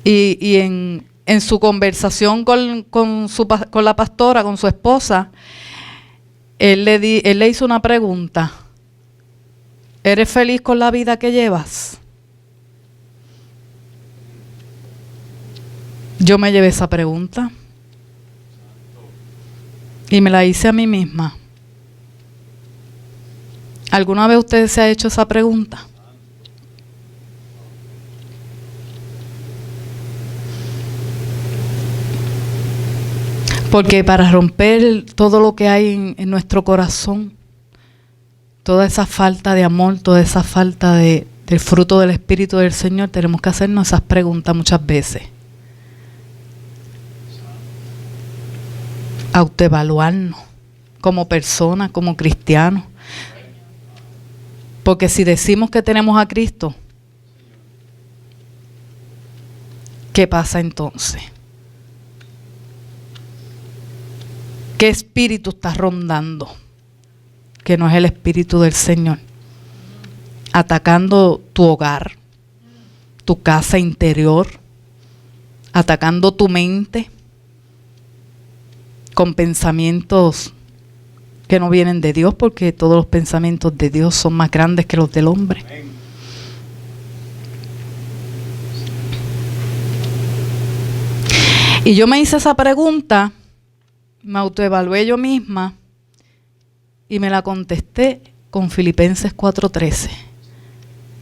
Y en su conversación con la pastora, con su esposa, él le hizo una pregunta. ¿Eres feliz con la vida que llevas? Yo me llevé esa pregunta y me la hice a mí misma. ¿Alguna vez usted se ha hecho esa pregunta? Porque para romper todo lo que hay en nuestro corazón, toda esa falta de amor, toda esa falta del fruto del Espíritu del Señor, tenemos que hacernos esas preguntas muchas veces. Autoevaluarnos como personas, como cristianos. Porque si decimos que tenemos a Cristo, ¿qué pasa entonces? ¿Qué espíritu está rondando? Que no es el Espíritu del Señor. Atacando tu hogar, tu casa interior, atacando tu mente con pensamientos que no vienen de Dios, porque todos los pensamientos de Dios son más grandes que los del hombre. Y yo me hice esa pregunta, me autoevalué yo misma y me la contesté con Filipenses 4:13.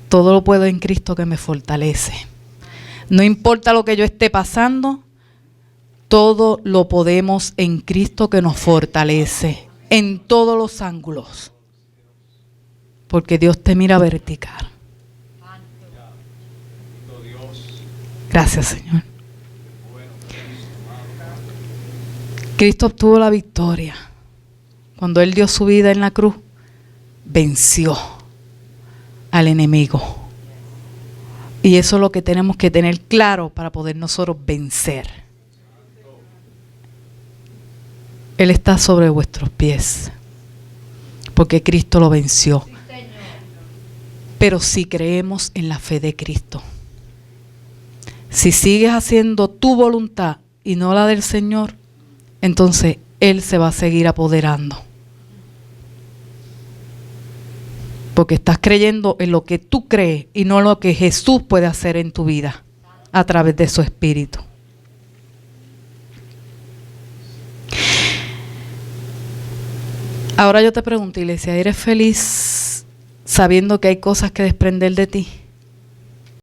Todo lo puedo en Cristo que me fortalece. No importa lo que yo esté pasando, todo lo podemos en Cristo que nos fortalece, en todos los ángulos. Porque Dios te mira vertical. Gracias, Señor. Cristo obtuvo la victoria. Cuando Él dio su vida en la cruz, venció al enemigo. Y eso es lo que tenemos que tener claro para poder nosotros vencer. Él está sobre vuestros pies, porque Cristo lo venció. Pero si creemos en la fe de Cristo, si sigues haciendo tu voluntad y no la del Señor, entonces Él se va a seguir apoderando. Porque estás creyendo en lo que tú crees y no en lo que Jesús puede hacer en tu vida a través de su Espíritu. Ahora yo te pregunto, Iglesia, ¿eres feliz sabiendo que hay cosas que desprender de ti.